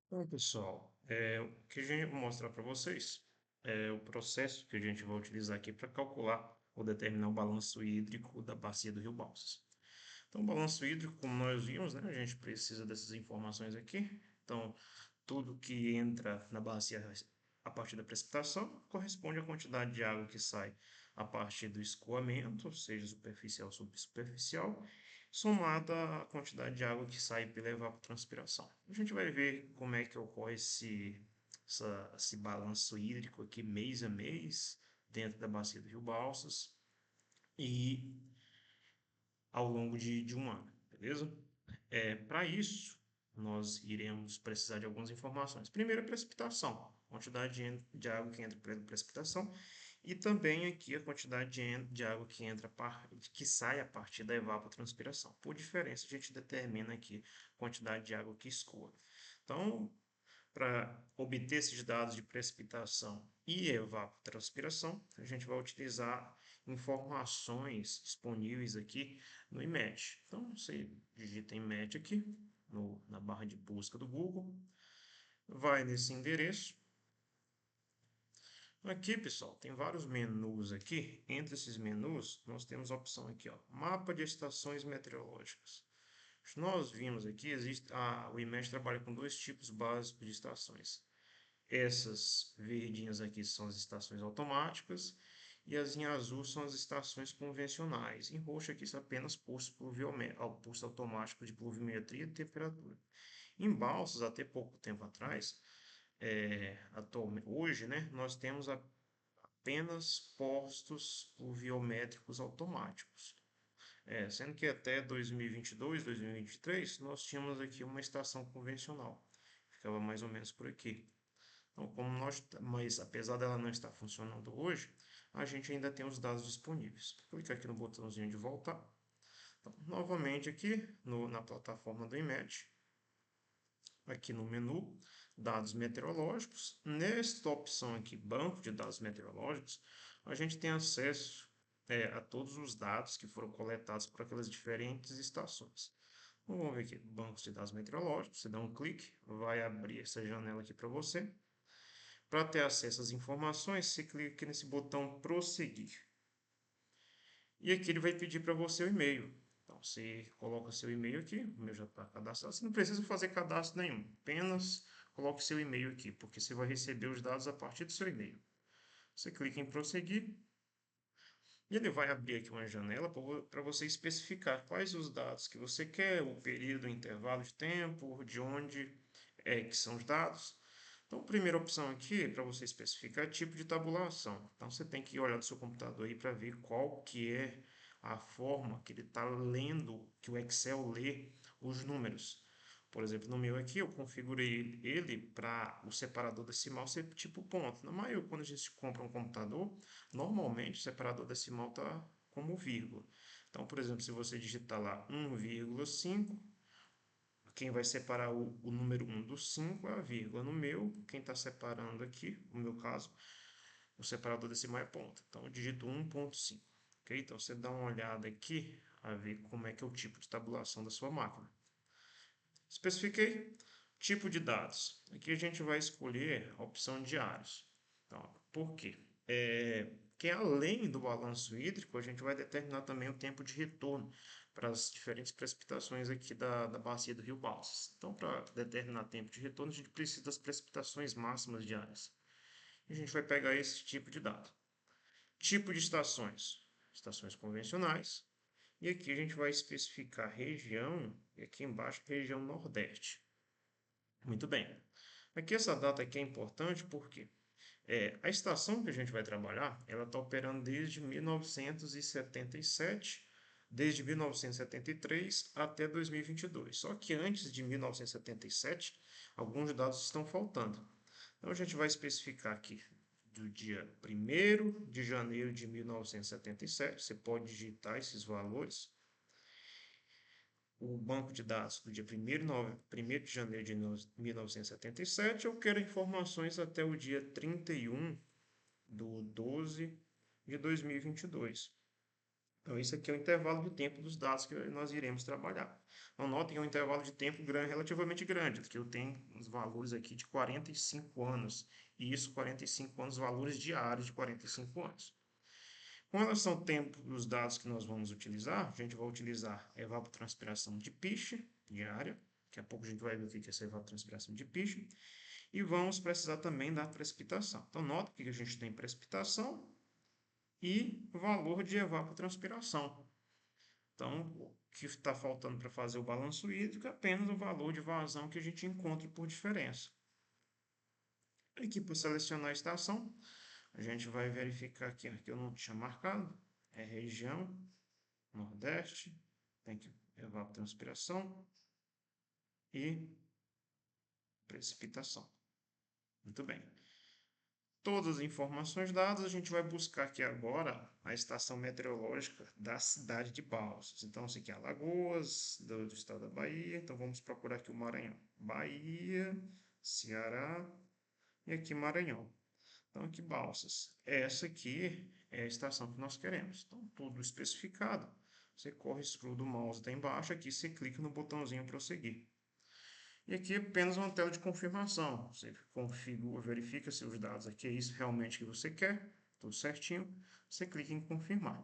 Então, pessoal, o que a gente vai mostrar para vocês é o processo que a gente vai utilizar aqui para calcular ou determinar o balanço hídrico da bacia do Rio Balsas. Então, o balanço hídrico, como nós vimos, né, a gente precisa dessas informações aqui. Então, tudo que entra na bacia a partir da precipitação corresponde à quantidade de água que sai a partir do escoamento, seja superficial ou subsuperficial, somada à quantidade de água que sai pela evapotranspiração. A gente vai ver como é que ocorre esse balanço hídrico aqui mês a mês dentro da bacia do Rio Balsas e ao longo de um ano, beleza? Para isso, nós iremos precisar de algumas informações. Primeiro, a precipitação, quantidade de água que entra pela precipitação, e também aqui a quantidade de água que entra, que sai a partir da evapotranspiração. Por diferença, a gente determina aqui a quantidade de água que escoa. Então, para obter esses dados de precipitação e evapotranspiração, a gente vai utilizar informações disponíveis aqui no IMET. Então, você digita IMET aqui na barra de busca do Google, vai nesse endereço. Aqui, pessoal, tem vários menus aqui. Entre esses menus, nós temos a opção aqui, ó, mapa de estações meteorológicas. Nós vimos aqui, o IMET trabalha com dois tipos básicos de estações. Essas verdinhas aqui são as estações automáticas e as em azul são as estações convencionais. Em roxo aqui são apenas postos automáticos de pluviometria e temperatura. Em Balsas, até pouco tempo atrás, hoje, né, nós temos apenas postos pluviométricos automáticos. Sendo que até 2022, 2023, nós tínhamos aqui uma estação convencional. Ficava mais ou menos por aqui. Então, mas apesar dela não estar funcionando hoje, a gente ainda tem os dados disponíveis. Vou clicar aqui no botãozinho de voltar. Então, novamente aqui na plataforma do IMET, aqui no menu, dados meteorológicos. Nesta opção aqui, banco de dados meteorológicos, a gente tem acesso a todos os dados que foram coletados por aquelas diferentes estações. Então, vamos ver aqui, bancos de dados meteorológicos, você dá um clique, vai abrir essa janela aqui para você. Para ter acesso às informações, você clica aqui nesse botão prosseguir. E aqui ele vai pedir para você o e-mail. Então você coloca seu e-mail aqui, o meu já está cadastrado. Você não precisa fazer cadastro nenhum, apenas coloque seu e-mail aqui, porque você vai receber os dados a partir do seu e-mail. Você clica em prosseguir e ele vai abrir aqui uma janela para você especificar quais os dados que você quer, o período, o intervalo de tempo, de onde que são os dados. Então, a primeira opção aqui, para você especificar, é tipo de tabulação. Então, você tem que olhar no seu computador aí para ver qual que é a forma que ele está lendo, que o Excel lê os números. Por exemplo, no meu aqui, eu configurei ele para o separador decimal ser tipo ponto. Na maioria, quando a gente compra um computador, normalmente o separador decimal está como vírgula. Então, por exemplo, se você digitar lá 1,5, quem vai separar o número 1 do 5 é a vírgula. No meu, quem está separando aqui, no meu caso, o separador decimal é ponto. Então, eu digito 1,5. Ok? Então, você dá uma olhada aqui a ver como é que é o tipo de tabulação da sua máquina. Especifiquei tipo de dados. Aqui a gente vai escolher a opção diários. Então, por quê? Que além do balanço hídrico, a gente vai determinar também o tempo de retorno para as diferentes precipitações aqui da bacia do Rio Balsas. Então, para determinar tempo de retorno, a gente precisa das precipitações máximas diárias. E a gente vai pegar esse tipo de dado. Tipo de estações. Estações convencionais. E aqui a gente vai especificar região, e aqui embaixo região Nordeste. Muito bem. Aqui essa data aqui é importante porque a estação que a gente vai trabalhar, ela está operando desde 1977, desde 1973 até 2022. Só que antes de 1977, alguns dados estão faltando. Então a gente vai especificar aqui do dia 1º de janeiro de 1977, você pode digitar esses valores, o banco de dados do dia 1º de janeiro de 1977, eu quero informações até o dia 31 de 12 de 2022. Então, isso aqui é o intervalo de tempo dos dados que nós iremos trabalhar. Então, notem que é um intervalo de tempo grande, relativamente grande, porque eu tenho os valores aqui de 45 anos, e isso 45 anos, valores diários de 45 anos. Com relação ao tempo dos dados que nós vamos utilizar, a gente vai utilizar a evapotranspiração de Peach diária, daqui a pouco a gente vai ver o que é essa evapotranspiração de Peach, e vamos precisar também da precipitação. Então, nota que a gente tem precipitação e valor de evapotranspiração. Então, o que está faltando para fazer o balanço hídrico é apenas o valor de vazão que a gente encontra por diferença. Aqui, para selecionar a estação, a gente vai verificar aqui, que eu não tinha marcado, é região Nordeste, tem que evapotranspiração e precipitação. Muito bem. Todas as informações dadas, a gente vai buscar aqui agora a estação meteorológica da cidade de Balsas. Então, isso aqui é Alagoas, do estado da Bahia. Então, vamos procurar aqui o Maranhão. Bahia, Ceará e aqui Maranhão. Então, aqui Balsas. Essa aqui é a estação que nós queremos. Então, tudo especificado. Você corre, scroll do mouse até embaixo, aqui você clica no botãozinho prosseguir. E aqui é apenas uma tela de confirmação. Você configura, verifica se os dados aqui é isso realmente que você quer, tudo certinho. Você clica em confirmar.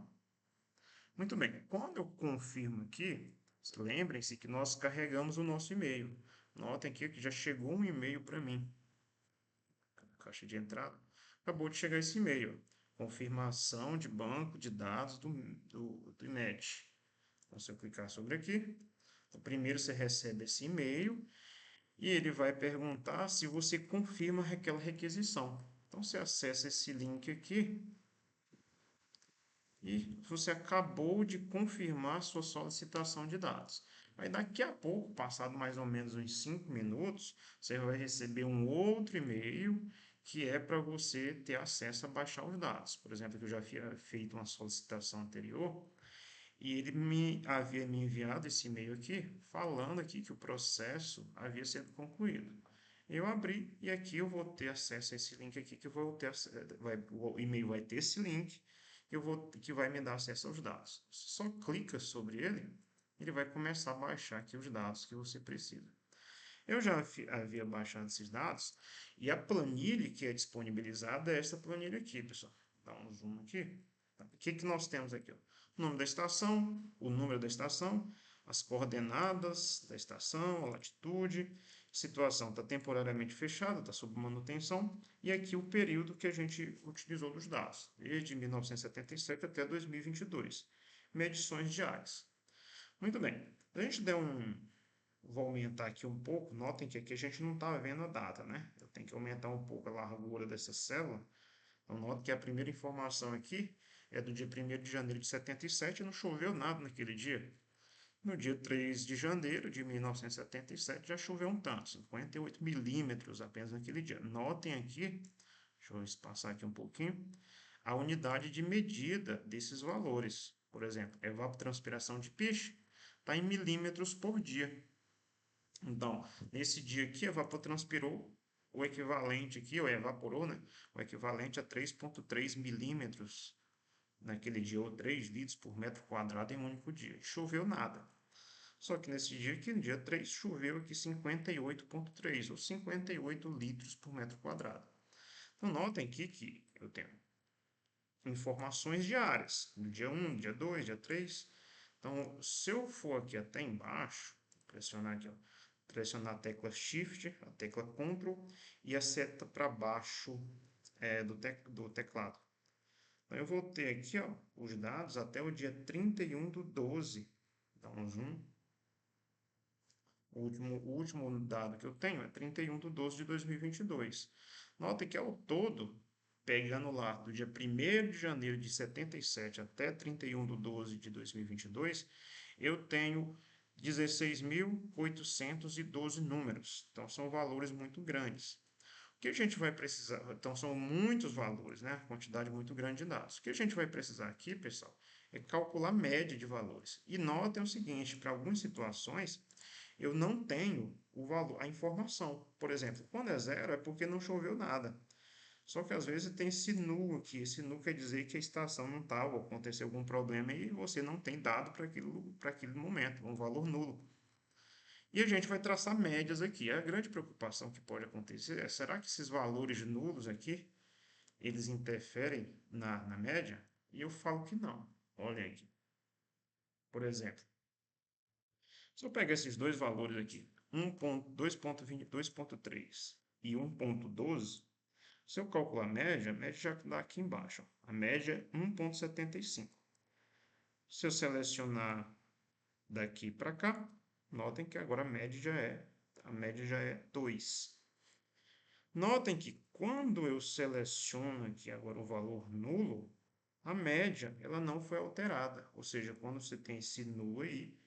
Muito bem, quando eu confirmo aqui, lembrem-se que nós carregamos o nosso e-mail. Notem aqui que já chegou um e-mail para mim. Caixa de entrada. Acabou de chegar esse e-mail. Confirmação de banco de dados do IMET. Então, se eu clicar sobre aqui, então, primeiro você recebe esse e-mail e ele vai perguntar se você confirma aquela requisição. Então, você acessa esse link aqui e você acabou de confirmar sua solicitação de dados. Aí, daqui a pouco, passado mais ou menos uns 5 minutos, você vai receber um outro e-mail que é para você ter acesso a baixar os dados. Por exemplo, que eu já havia feito uma solicitação anterior e ele havia me enviado esse e-mail aqui, falando aqui que o processo havia sido concluído. Eu abri e aqui eu vou ter acesso a esse link aqui, que eu vou ter, o e-mail vai ter esse link, que vai me dar acesso aos dados. Você só clica sobre ele, ele vai começar a baixar aqui os dados que você precisa. Eu já havia baixado esses dados e a planilha que é disponibilizada é essa planilha aqui, pessoal. Dá um zoom aqui. O que nós temos aqui? O nome da estação, o número da estação, as coordenadas da estação, a latitude, situação está temporariamente fechada, está sob manutenção, e aqui o período que a gente utilizou dos dados, desde 1977 até 2022, medições diárias. Muito bem, a gente der vou aumentar aqui um pouco, notem que aqui a gente não está vendo a data, né? Eu tenho que aumentar um pouco a largura dessa célula. Então, note que a primeira informação aqui é do dia 1º de janeiro de 77, não choveu nada naquele dia. No dia 3 de janeiro de 1977 já choveu um tanto, 58 milímetros apenas naquele dia. Notem aqui, deixa eu espaçar aqui um pouquinho, a unidade de medida desses valores. Por exemplo, a evapotranspiração de Peach está em milímetros por dia. Então, nesse dia aqui, evapotranspirou o equivalente aqui, ou evaporou, né? O equivalente a 3,3 milímetros naquele dia, ou 3 litros por metro quadrado em um único dia. Choveu nada. Só que nesse dia aqui, no dia 3, choveu aqui 58,3, ou 58 litros por metro quadrado. Então, notem aqui que eu tenho informações diárias, no dia 1, dia 2, dia 3. Então, se eu for aqui até embaixo, pressionar aqui, ó, pressionar a tecla Shift, a tecla Ctrl e a seta para baixo do teclado. Então, eu vou ter aqui ó, os dados até o dia 31/12. Dá um zoom. O último dado que eu tenho é 31/12 de 2022. Nota que ao todo, pegando lá do dia 1º de janeiro de 77 até 31/12 de 2022, eu tenho 16.812 números. Então, são valores muito grandes. O que a gente vai precisar? Então, são muitos valores, né? Quantidade muito grande de dados. O que a gente vai precisar aqui, pessoal, é calcular a média de valores. E notem o seguinte, para algumas situações, eu não tenho o valor, a informação. Por exemplo, quando é zero é porque não choveu nada. Só que às vezes tem esse nulo aqui. Esse nulo quer dizer que a estação não está, ou aconteceu algum problema e você não tem dado para aquele momento, um valor nulo. E a gente vai traçar médias aqui. A grande preocupação que pode acontecer é, será que esses valores nulos aqui, eles interferem na média? E eu falo que não. Olha aqui. Por exemplo, se eu pegar esses dois valores aqui, 2.3 e 1.12, se eu calcular a média já dá aqui embaixo. Ó. A média é 1.75. Se eu selecionar daqui para cá, notem que agora a média já é 2. Notem que quando eu seleciono aqui agora o valor nulo, a média ela não foi alterada. Ou seja, quando você tem esse nulo aí,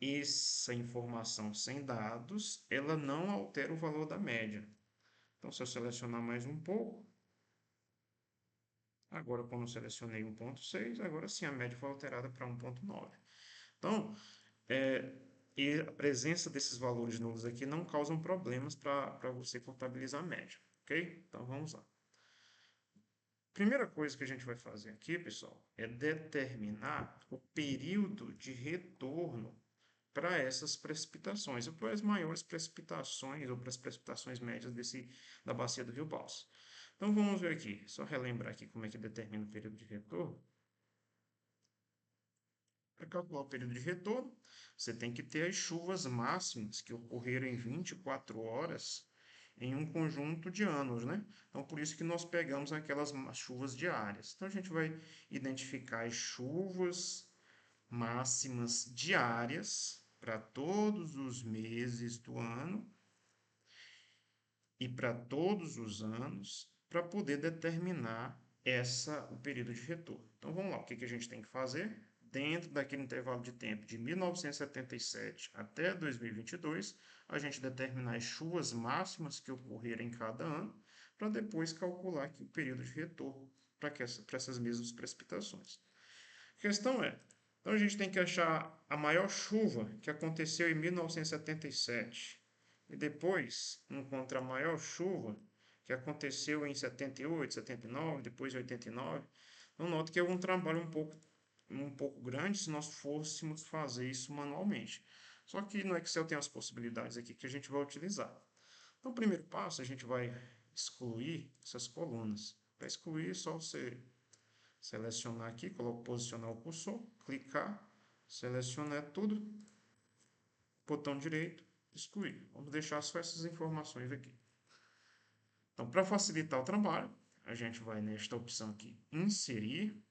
essa informação sem dados, ela não altera o valor da média. Então, se eu selecionar mais um pouco, agora quando eu selecionei 1.6, agora sim a média foi alterada para 1.9. Então, e a presença desses valores nulos aqui não causam problemas para você contabilizar a média, ok? Então, vamos lá. Primeira coisa que a gente vai fazer aqui, pessoal, é determinar o período de retorno para essas precipitações, ou para as maiores precipitações, ou para as precipitações médias da bacia do Rio Balsas. Então, vamos ver aqui, só relembrar aqui como é que determina o período de retorno. Para calcular o período de retorno, você tem que ter as chuvas máximas que ocorreram em 24 horas em um conjunto de anos, né? Então, por isso que nós pegamos aquelas chuvas diárias. Então, a gente vai identificar as chuvas máximas diárias para todos os meses do ano e para todos os anos para poder determinar o período de retorno. Então vamos lá, o que a gente tem que fazer? Dentro daquele intervalo de tempo de 1977 até 2022, a gente determinar as chuvas máximas que ocorreram em cada ano, para depois calcular aqui o período de retorno para essas mesmas precipitações. A questão é, então a gente tem que achar a maior chuva que aconteceu em 1977 e depois encontra a maior chuva que aconteceu em 78, 79, depois em 89. Então note que é um trabalho um pouco grande se nós fôssemos fazer isso manualmente. Só que no Excel tem as possibilidades aqui que a gente vai utilizar. Então, o primeiro passo, a gente vai excluir essas colunas. Para excluir, é só você selecionar aqui, posicionar o cursor, clicar, selecionar tudo, botão direito, excluir. Vamos deixar só essas informações aqui. Então, para facilitar o trabalho, a gente vai nesta opção aqui, inserir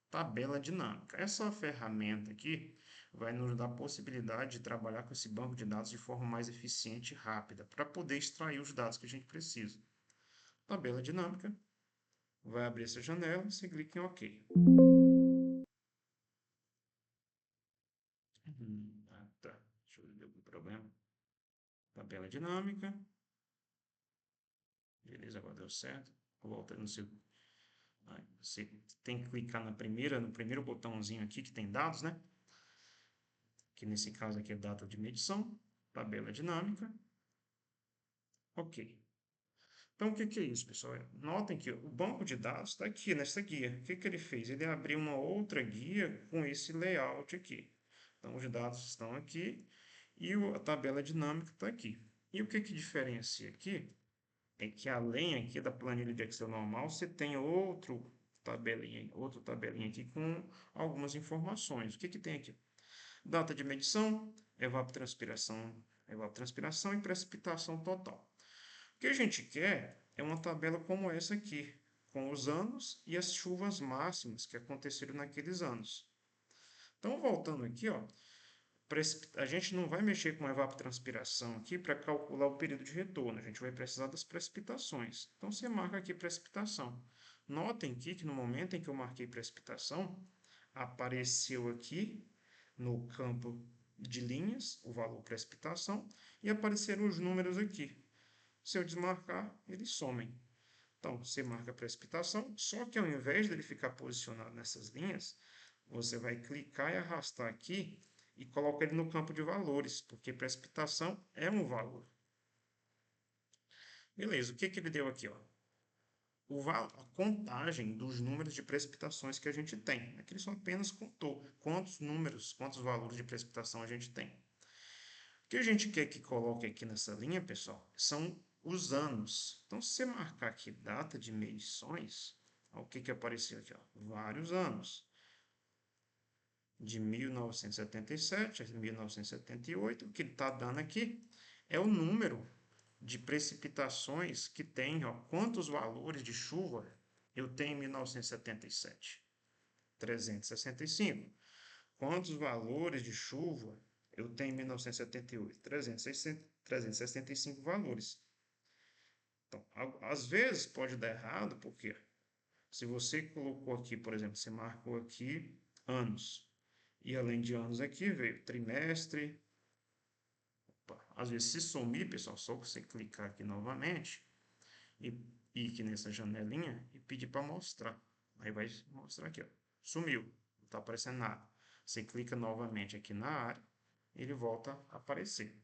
tabela dinâmica. Essa ferramenta aqui vai nos dar a possibilidade de trabalhar com esse banco de dados de forma mais eficiente e rápida, para poder extrair os dados que a gente precisa. Tabela dinâmica, vai abrir essa janela, você clica em OK. Tá. Deixa eu ver algum problema. Tabela dinâmica. Beleza, agora deu certo. Volta no seu. Você tem que clicar no primeiro botãozinho aqui que tem dados, né? Que nesse caso aqui é data de medição, tabela dinâmica. Ok. Então, o que é isso, pessoal? Notem que o banco de dados está aqui nessa guia. O que ele fez? Ele abriu uma outra guia com esse layout aqui. Então, os dados estão aqui e a tabela dinâmica está aqui. E o que diferencia aqui é que além aqui da planilha de Excel normal, você tem outra tabelinha aqui com algumas informações. O que tem aqui? Data de medição, evapotranspiração e precipitação total. O que a gente quer é uma tabela como essa aqui, com os anos e as chuvas máximas que aconteceram naqueles anos. Então, voltando aqui, ó, a gente não vai mexer com a evapotranspiração aqui para calcular o período de retorno. A gente vai precisar das precipitações. Então, você marca aqui precipitação. Notem aqui que no momento em que eu marquei precipitação, apareceu aqui no campo de linhas o valor precipitação e apareceram os números aqui. Se eu desmarcar, eles somem. Então, você marca a precipitação, só que ao invés dele ficar posicionado nessas linhas, você vai clicar e arrastar aqui e coloca ele no campo de valores, porque precipitação é um valor. Beleza, o que ele deu aqui? Ó? a contagem dos números de precipitações que a gente tem. Aqui ele só apenas contou quantos números, quantos valores de precipitação a gente tem. O que a gente quer que coloque aqui nessa linha, pessoal, são os anos. Então, se você marcar aqui data de medições, o que apareceu aqui? Ó, vários anos. De 1977 a 1978, o que ele está dando aqui é o número de precipitações que tem, ó, quantos valores de chuva eu tenho em 1977? 365. Quantos valores de chuva eu tenho em 1978? 365 valores. Então, às vezes pode dar errado, porque se você colocou aqui, por exemplo, você marcou aqui anos, e além de anos aqui veio trimestre. Opa, às vezes se sumir, pessoal, só você clicar aqui novamente e ir aqui nessa janelinha e pedir para mostrar. Aí vai mostrar aqui, ó. Sumiu, não está aparecendo nada. Você clica novamente aqui na área, ele volta a aparecer.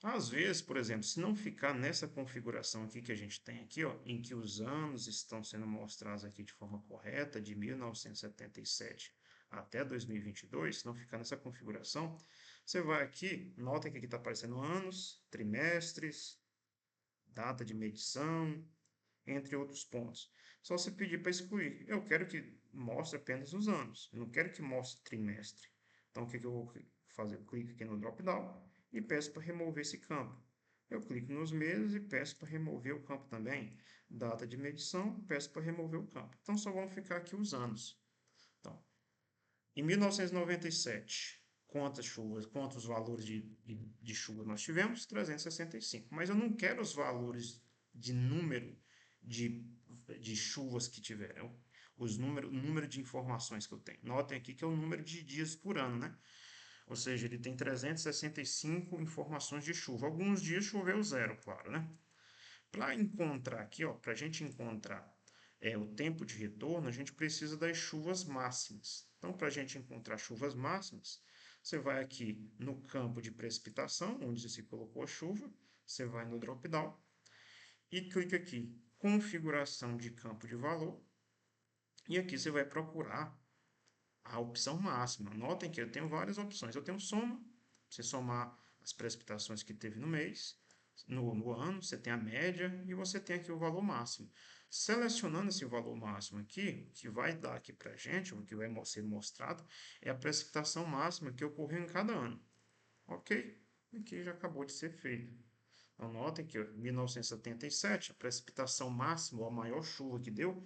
Às vezes, por exemplo, se não ficar nessa configuração aqui que a gente tem aqui, ó, em que os anos estão sendo mostrados aqui de forma correta, de 1977 até 2022, se não ficar nessa configuração, você vai aqui, nota que aqui está aparecendo anos, trimestres, data de medição, entre outros pontos. Só você pedir para excluir. Eu quero que mostre apenas os anos, eu não quero que mostre trimestre. Então, o que eu vou fazer? Eu clico aqui no drop-down e peço para remover esse campo. Eu clico nos meses e peço para remover o campo também. Data de medição, peço para remover o campo. Então, só vão ficar aqui os anos. Então, em 1997, quantos valores de chuva nós tivemos? 365. Mas eu não quero os valores de número de, de chuvas que tiveram. O número de informações que eu tenho. Notem aqui que é o número de dias por ano, né? Ou seja, ele tem 365 informações de chuva. Alguns dias choveu zero, claro, né? Para encontrar aqui, ó, para a gente encontrar o tempo de retorno, a gente precisa das chuvas máximas. Então, para a gente encontrar chuvas máximas, você vai aqui no campo de precipitação, onde você colocou a chuva, você vai no drop-down e clica aqui, configuração de campo de valor, e aqui você vai procurar a opção máxima. Notem que eu tenho várias opções. Eu tenho soma, você somar as precipitações que teve no mês, no ano, você tem a média e você tem aqui o valor máximo. Selecionando esse valor máximo aqui, o que vai dar aqui para a gente, o que vai ser mostrado, é a precipitação máxima que ocorreu em cada ano. Ok? Aqui já acabou de ser feito. Então, notem que em 1977, a precipitação máxima, ou a maior chuva que deu,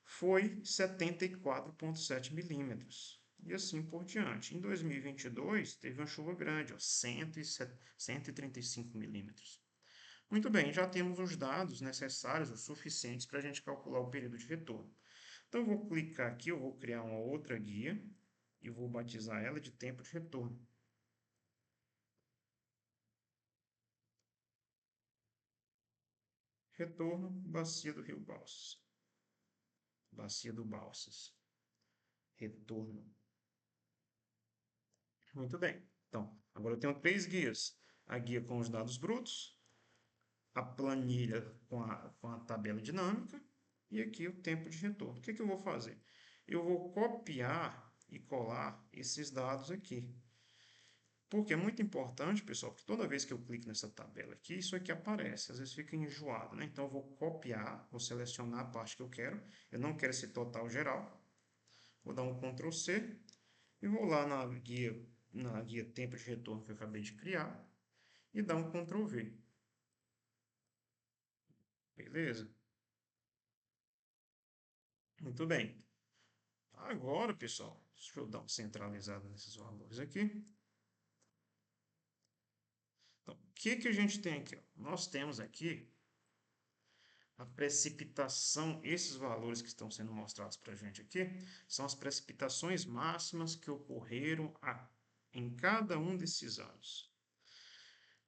foi 74,7 milímetros. E assim por diante. Em 2022, teve uma chuva grande, ó, 135 milímetros. Muito bem, já temos os dados necessários, os suficientes para a gente calcular o período de retorno. Então, eu vou clicar aqui, eu vou criar uma outra guia e vou batizar ela de tempo de retorno. Retorno, bacia do Rio Balsas. Bacia do Balsas. Retorno. Muito bem. Então, agora eu tenho três guias. A guia com os dados brutos, a planilha com a tabela dinâmica e aqui o tempo de retorno. O que eu vou fazer? Eu vou copiar e colar esses dados aqui. Porque é muito importante, pessoal, que toda vez que eu clico nessa tabela aqui, isso aqui aparece. Às vezes fica enjoado, né? Então, eu vou copiar, vou selecionar a parte que eu quero. Eu não quero esse total geral. Vou dar um Ctrl C e vou lá na guia tempo de retorno que eu acabei de criar e dar um Ctrl V. Beleza? Muito bem. Agora, pessoal, deixa eu dar uma centralizada nesses valores aqui. Então, o que a gente tem aqui? Nós temos aqui a precipitação, esses valores que estão sendo mostrados para a gente aqui, são as precipitações máximas que ocorreram em cada um desses anos.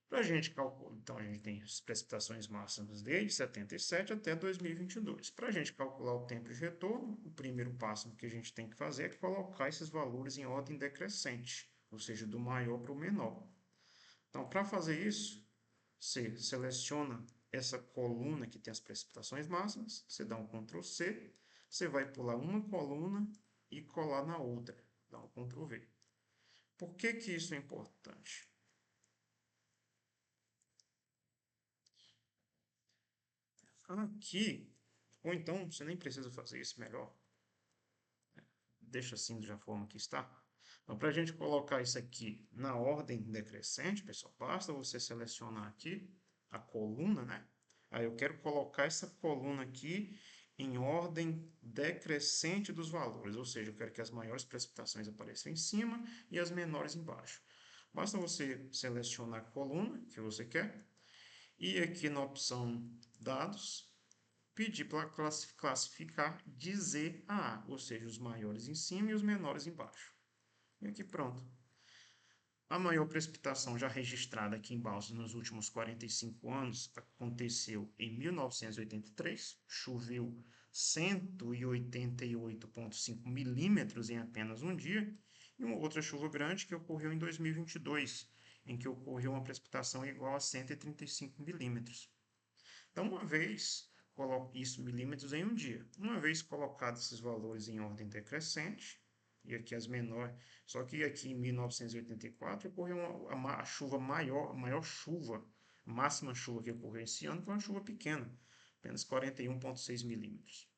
Para a gente calcular, então a gente tem as precipitações máximas desde 77 até 2022. Para a gente calcular o tempo de retorno, o primeiro passo que a gente tem que fazer é colocar esses valores em ordem decrescente, ou seja, do maior para o menor. Então, para fazer isso, você seleciona essa coluna que tem as precipitações máximas, você dá um Ctrl C, você vai pular uma coluna e colar na outra, dá um Ctrl V. Por que que isso é importante? Aqui, ou então você nem precisa fazer isso melhor, deixa assim da forma que está. Então, para a gente colocar isso aqui na ordem decrescente, pessoal, basta você selecionar aqui a coluna, né? Aí eu quero colocar essa coluna aqui em ordem decrescente dos valores, ou seja, eu quero que as maiores precipitações apareçam em cima e as menores embaixo. Basta você selecionar a coluna que você quer e aqui na opção dados, pedir para classificar de Z a A, ou seja, os maiores em cima e os menores embaixo. E aqui pronto. A maior precipitação já registrada aqui em Balsas nos últimos 45 anos aconteceu em 1983, choveu 188,5 milímetros em apenas um dia, e uma outra chuva grande que ocorreu em 2022, em que ocorreu uma precipitação igual a 135 milímetros. Então, uma vez, coloque isso milímetros em um dia. Uma vez colocados esses valores em ordem decrescente, e aqui as menores, só que aqui em 1984 ocorreu a chuva maior, a maior chuva, máxima chuva que ocorreu esse ano foi uma chuva pequena, apenas 41,6 milímetros.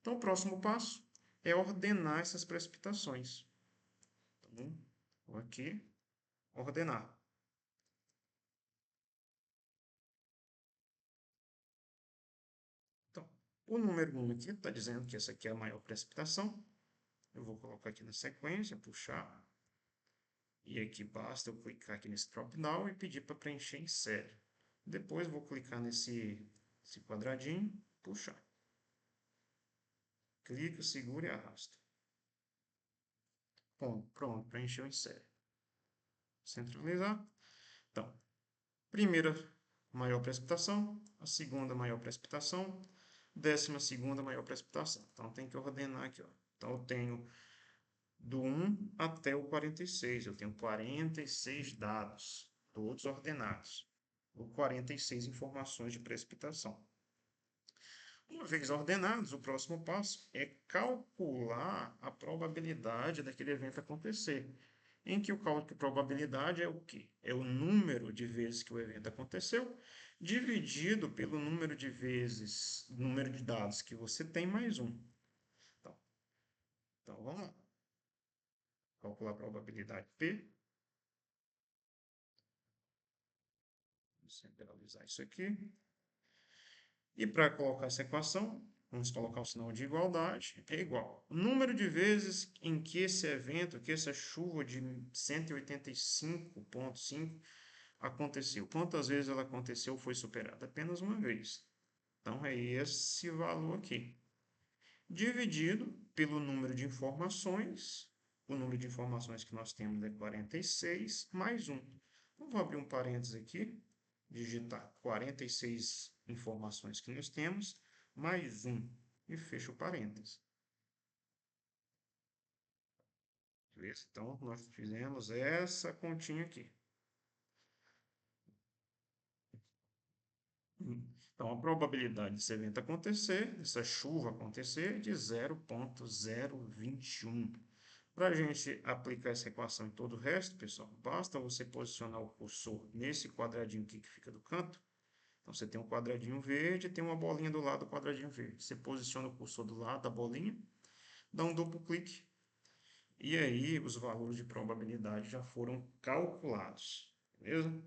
Então, o próximo passo é ordenar essas precipitações. Então, vou aqui, ordenar. Então, o número 1 aqui está dizendo que essa aqui é a maior precipitação. Eu vou colocar aqui na sequência, puxar. E aqui basta eu clicar aqui nesse drop-down e pedir para preencher em série. Depois vou clicar nesse quadradinho, puxar. Clica, segura e arrasta. Bom, pronto, preencheu em série. Centralizar. Então, primeira maior precipitação, a segunda maior precipitação, 12ª maior precipitação. Então, tem que ordenar aqui, ó. Então, eu tenho do 1 até o 46. Eu tenho 46 dados, todos ordenados, ou 46 informações de precipitação. Uma vez ordenados, o próximo passo é calcular a probabilidade daquele evento acontecer. Em que o cálculo de probabilidade é o quê? É o número de vezes que o evento aconteceu, dividido pelo número de vezes, número de dados que você tem, mais um. Então vamos lá. Calcular a probabilidade P. Vou centralizar isso aqui. E para colocar essa equação, vamos colocar o sinal de igualdade, é igual. O número de vezes em que esse evento, que essa chuva de 185,5 aconteceu. Quantas vezes ela aconteceu ou foi superada? Apenas uma vez. Então, é esse valor aqui. Dividido pelo número de informações. O número de informações que nós temos é 46, mais 1. Então, vou abrir um parênteses aqui, digitar 46 informações que nós temos, mais 1, e fecho o parênteses. Beleza? Então, nós fizemos essa continha aqui. Então, a probabilidade desse evento acontecer, dessa chuva acontecer, é de 0,021. Para a gente aplicar essa equação em todo o resto, pessoal, basta você posicionar o cursor nesse quadradinho aqui que fica do canto. Então, você tem um quadradinho verde e tem uma bolinha do lado do quadradinho verde. Você posiciona o cursor do lado da bolinha, dá um duplo clique, e aí os valores de probabilidade já foram calculados. Beleza?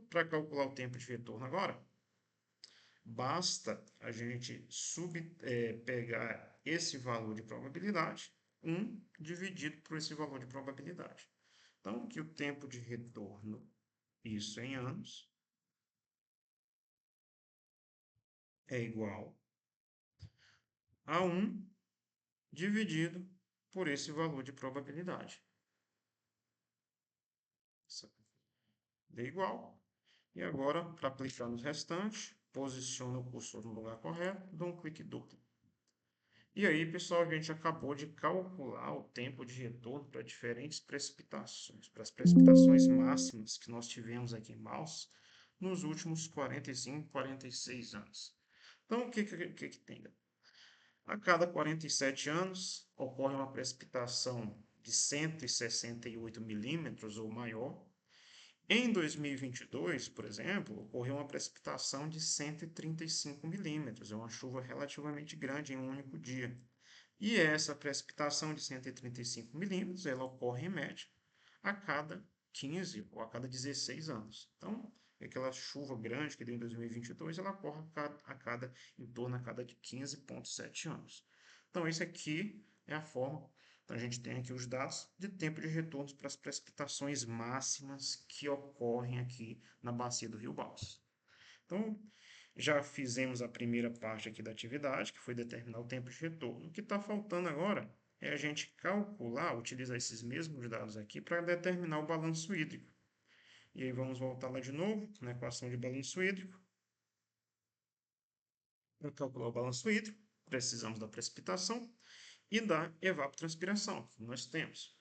Para calcular o tempo de retorno agora, basta a gente pegar esse valor de probabilidade, 1 dividido por esse valor de probabilidade. Então, que o tempo de retorno, isso em anos, é igual a 1 dividido por esse valor de probabilidade. Deu igual. E agora, para aplicar nos restantes, posiciona o cursor no lugar correto, dá um clique duplo. E aí, pessoal, a gente acabou de calcular o tempo de retorno para diferentes precipitações. Para as precipitações máximas que nós tivemos aqui em Manaus, nos últimos 45, 46 anos. Então, o que tem? A cada 47 anos, ocorre uma precipitação de 168 milímetros ou maior. Em 2022, por exemplo, ocorreu uma precipitação de 135 milímetros, é uma chuva relativamente grande em um único dia. E essa precipitação de 135 milímetros, ela ocorre em média a cada 15 ou a cada 16 anos. Então, aquela chuva grande que deu em 2022, ela ocorre em torno a cada 15,7 anos. Então, isso aqui é a forma. Então, a gente tem aqui os dados de tempo de retorno para as precipitações máximas que ocorrem aqui na bacia do Rio Balsas. Então, já fizemos a primeira parte aqui da atividade, que foi determinar o tempo de retorno. O que está faltando agora é a gente calcular, utilizar esses mesmos dados aqui para determinar o balanço hídrico. E aí vamos voltar lá de novo, na equação de balanço hídrico. Para calcular o balanço hídrico, precisamos da precipitação e da evapotranspiração, que nós temos,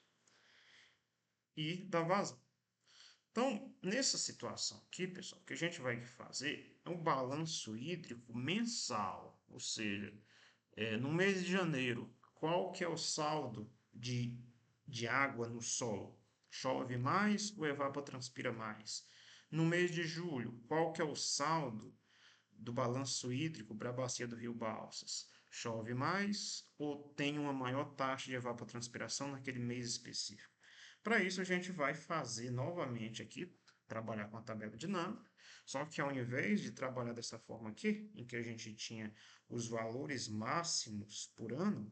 e da vazão. Então, nessa situação aqui, pessoal, o que a gente vai fazer é um balanço hídrico mensal, ou seja, no mês de janeiro, qual que é o saldo de água no solo? Chove mais ou evapotranspira mais? No mês de julho, qual que é o saldo do balanço hídrico para a bacia do Rio Balsas? Chove mais ou tem uma maior taxa de evapotranspiração naquele mês específico? Para isso, a gente vai fazer novamente aqui, trabalhar com a tabela dinâmica, só que ao invés de trabalhar dessa forma aqui, em que a gente tinha os valores máximos por ano,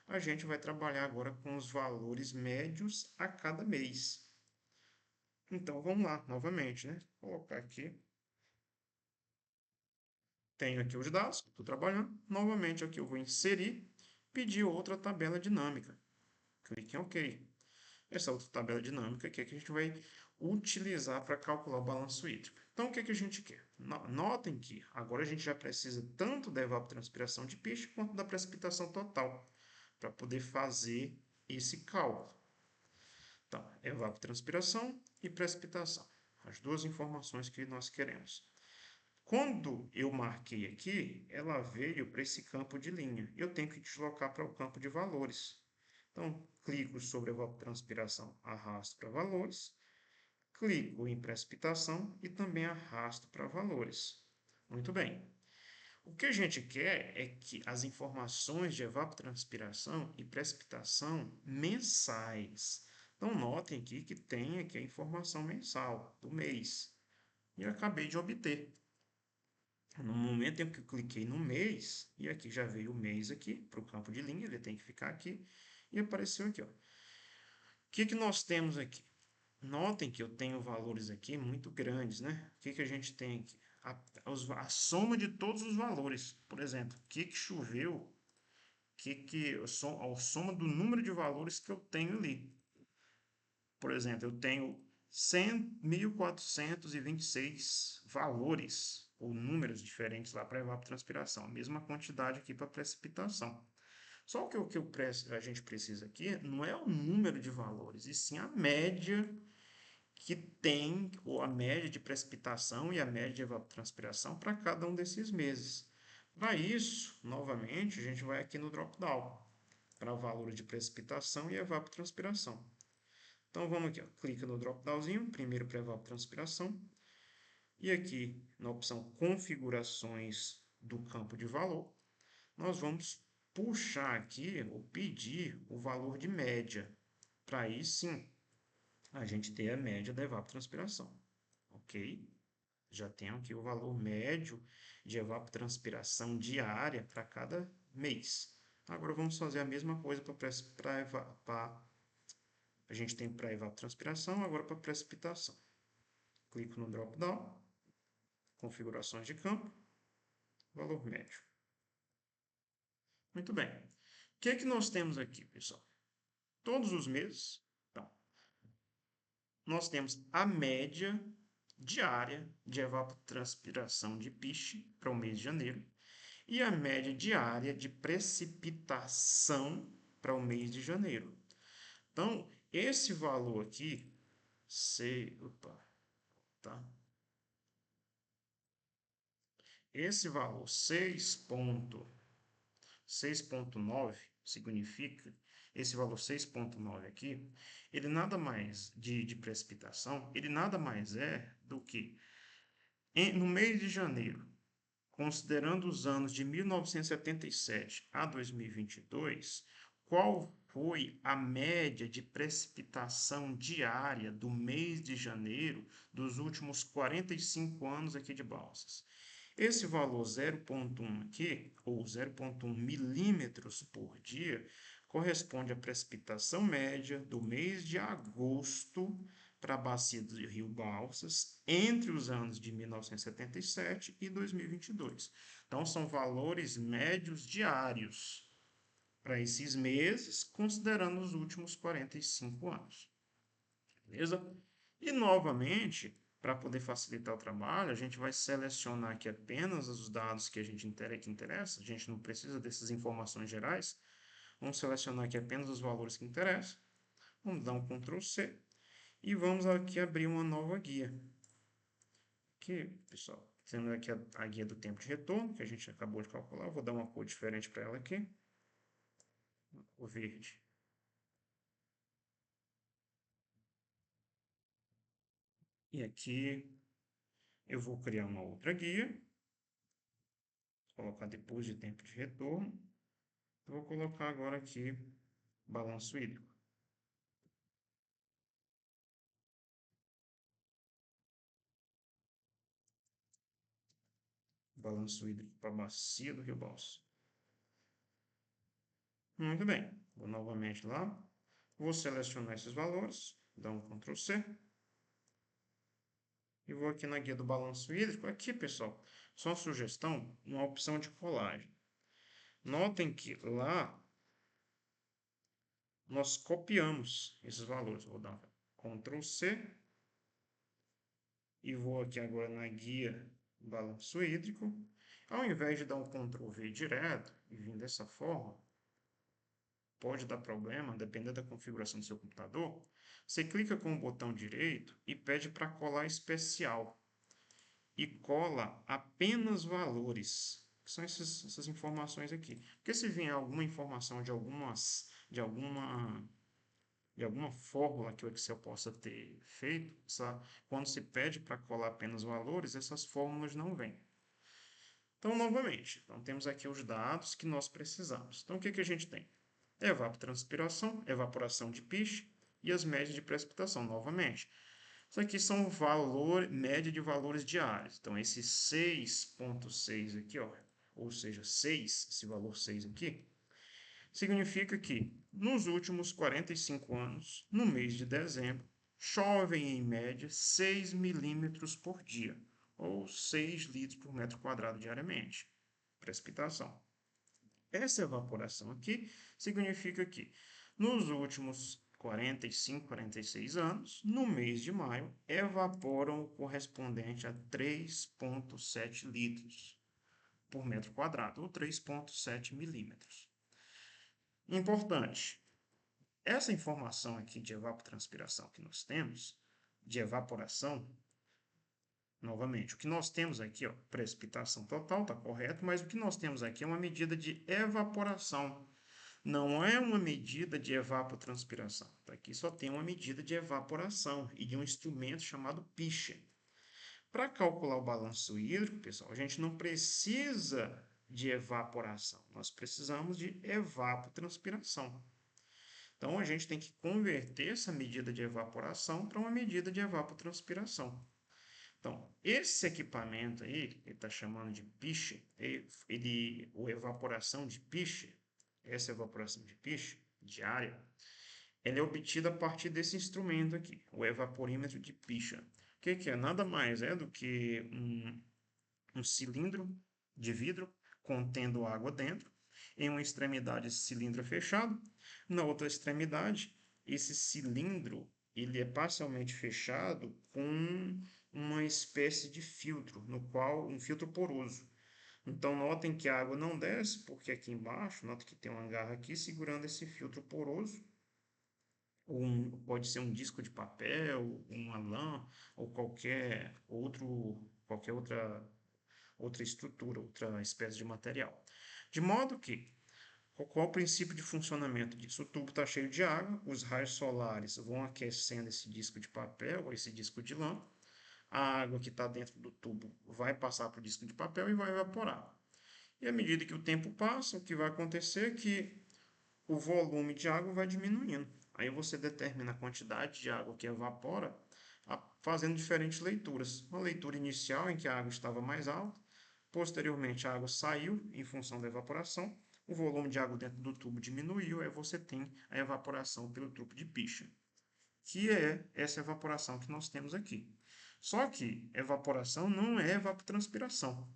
a gente vai trabalhar agora com os valores médios a cada mês. Então, vamos lá, novamente, né? Vou colocar aqui. Tenho aqui os dados que estou trabalhando. Novamente, aqui eu vou inserir, pedir outra tabela dinâmica. Clique em OK. Essa outra tabela dinâmica aqui é que a gente vai utilizar para calcular o balanço hídrico. Então, o que a gente quer? Notem que agora a gente já precisa tanto da evapotranspiração de peixe quanto da precipitação total para poder fazer esse cálculo. Então, evapotranspiração e precipitação, as duas informações que nós queremos. Quando eu marquei aqui, ela veio para esse campo de linha. Eu tenho que deslocar para o campo de valores. Então, clico sobre evapotranspiração, arrasto para valores, clico em precipitação e também arrasto para valores. Muito bem. O que a gente quer é que as informações de evapotranspiração e precipitação mensais. Então, notem aqui que tem aqui a informação mensal do mês. E eu acabei de obter. No momento em que eu cliquei no mês, e aqui já veio o mês aqui, para o campo de linha, ele tem que ficar aqui, e apareceu aqui, ó. O que nós temos aqui? Notem que eu tenho valores aqui muito grandes, né? O que a gente tem aqui? A soma de todos os valores. Por exemplo, o que choveu, a soma do número de valores que eu tenho ali. Por exemplo, eu tenho 100.426 valores ou números diferentes lá para evapotranspiração. A mesma quantidade aqui para precipitação. Só que a gente precisa aqui não é o número de valores, e sim a média que tem, ou a média de precipitação e a média de evapotranspiração para cada um desses meses. Para isso, novamente, a gente vai aqui no drop-down, para valores de precipitação e evapotranspiração. Então, vamos aqui, ó, clica no drop-downzinho, primeiro para evapotranspiração, e aqui na opção configurações do campo de valor, nós vamos puxar aqui, ou pedir o valor de média, para aí sim a gente ter a média da evapotranspiração, ok? Já tenho aqui o valor médio de evapotranspiração diária para cada mês. Agora vamos fazer a mesma coisa para a gente tem para evapotranspiração, agora para precipitação. Clico no drop-down, configurações de campo, valor médio. Muito bem. O que nós temos aqui, pessoal? Todos os meses, então, nós temos a média diária de evapotranspiração de piche para o mês de janeiro e a média diária de precipitação para o mês de janeiro. Então, esse valor aqui, opa, tá? esse valor 6,9 significa, esse valor 6,9 aqui, ele nada mais de precipitação, ele nada mais é do que no mês de janeiro, considerando os anos de 1977 a 2022, qual foi a média de precipitação diária do mês de janeiro dos últimos 45 anos aqui de Balsas? Esse valor 0,1 aqui, ou 0,1 milímetros por dia, corresponde à precipitação média do mês de agosto para a bacia do Rio Balsas entre os anos de 1977 e 2022. Então, são valores médios diários para esses meses, considerando os últimos 45 anos. Beleza? E, novamente, para poder facilitar o trabalho, a gente vai selecionar aqui apenas os dados que a gente interessa. A gente não precisa dessas informações gerais. Vamos selecionar aqui apenas os valores que interessam. Vamos dar um Ctrl C e vamos aqui abrir uma nova guia. Aqui, pessoal, tendo aqui a guia do tempo de retorno, que a gente acabou de calcular. Vou dar uma cor diferente para ela aqui. O verde. E aqui eu vou criar uma outra guia. Colocar depois de tempo de retorno. Vou colocar agora aqui balanço hídrico. Balanço hídrico para a bacia do Rio Balsas. Muito bem. Vou novamente lá. Vou selecionar esses valores. Dar um Ctrl C. E vou aqui na guia do balanço hídrico. Aqui, pessoal, só uma sugestão, uma opção de colagem. Notem que lá nós copiamos esses valores. Vou dar Ctrl C e vou aqui agora na guia balanço hídrico. Ao invés de dar um Ctrl V direto e vir dessa forma, pode dar problema, dependendo da configuração do seu computador. Você clica com o botão direito e pede para colar especial. E cola apenas valores, que são essas informações aqui. Porque se vier alguma informação de alguma fórmula que o Excel possa ter feito, quando se pede para colar apenas valores, essas fórmulas não vêm. Então, novamente, temos aqui os dados que nós precisamos. Então, o que a gente tem? Evapotranspiração, evaporação de piche e as médias de precipitação, novamente. Isso aqui são média de valores diários. Então, esse 6,6 aqui, ó, ou seja, 6, esse valor 6 aqui, significa que nos últimos 45 anos, no mês de dezembro, chovem em média 6 milímetros por dia, ou 6 litros por metro quadrado diariamente. Precipitação. Essa evaporação aqui significa que nos últimos 45, 46 anos, no mês de maio, evaporam o correspondente a 3,7 litros por metro quadrado, ou 3,7 milímetros. Importante, essa informação aqui de evapotranspiração que nós temos, de evaporação, novamente, o que nós temos aqui, ó, precipitação total, está correto, mas o que nós temos aqui é uma medida de evaporação. Não é uma medida de evapotranspiração. Aqui só tem uma medida de evaporação e de um instrumento chamado piche. Para calcular o balanço hídrico, pessoal, a gente não precisa de evaporação. Nós precisamos de evapotranspiração. Então, a gente tem que converter essa medida de evaporação para uma medida de evapotranspiração. Então, esse equipamento aí, ele está chamando de piche, ou evaporação de piche, essa evaporação de piche diária, ela é obtida a partir desse instrumento aqui, o evaporímetro de Pischer. O que é? Nada mais é do que um cilindro de vidro contendo água dentro. Em uma extremidade, esse cilindro é fechado. Na outra extremidade, esse cilindro ele é parcialmente fechado com uma espécie de filtro, no qual um filtro poroso. Então, notem que a água não desce, porque aqui embaixo, nota que tem uma garra aqui segurando esse filtro poroso. Pode ser um disco de papel, uma lã, ou qualquer outra outra estrutura, outra espécie de material. De modo que, qual o princípio de funcionamento disso? O tubo está cheio de água, os raios solares vão aquecendo esse disco de papel ou esse disco de lã, a água que está dentro do tubo vai passar para o disco de papel e vai evaporar. E à medida que o tempo passa, o que vai acontecer é que o volume de água vai diminuindo. Aí você determina a quantidade de água que evapora fazendo diferentes leituras. Uma leitura inicial em que a água estava mais alta, posteriormente a água saiu em função da evaporação, o volume de água dentro do tubo diminuiu, aí você tem a evaporação pelo tubo de picha, que é essa evaporação que nós temos aqui. Só que evaporação não é evapotranspiração.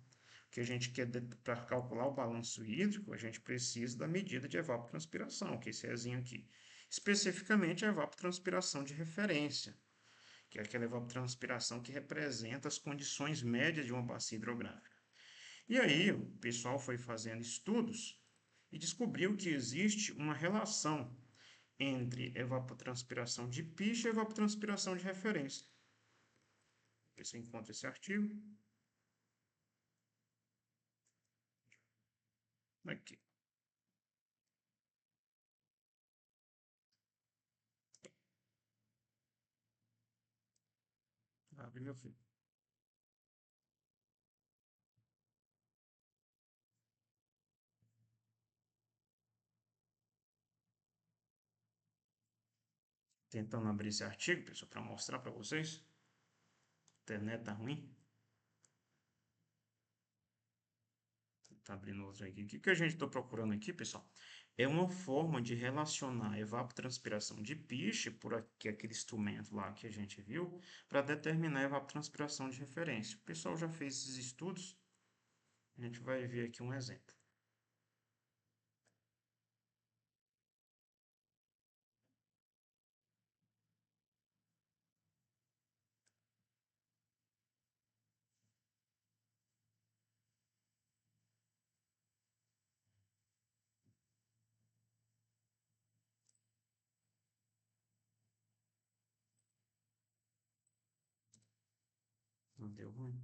Que a gente quer, para calcular o balanço hídrico, a gente precisa da medida de evapotranspiração, que é esse Ezinho aqui. Especificamente a evapotranspiração de referência, que é aquela evapotranspiração que representa as condições médias de uma bacia hidrográfica. E aí o pessoal foi fazendo estudos e descobriu que existe uma relação entre evapotranspiração de picha e evapotranspiração de referência. Ver se eu encontro esse artigo. Aqui. Abre, meu filho. Tentando abrir esse artigo, pessoal, para mostrar para vocês. A internet tá ruim. Tá abrindo outro aqui. O que a gente está procurando aqui, pessoal? É uma forma de relacionar a evapotranspiração de piche, por aquele instrumento lá que a gente viu, para determinar a evapotranspiração de referência. O pessoal já fez esses estudos. A gente vai ver aqui um exemplo. Não deu ruim.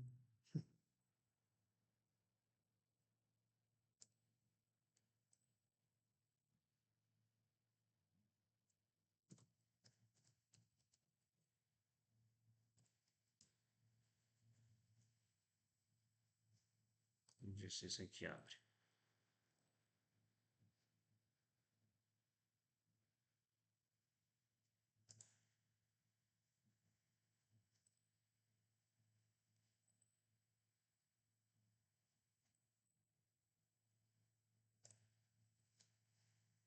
Vamos ver se esse aqui abre.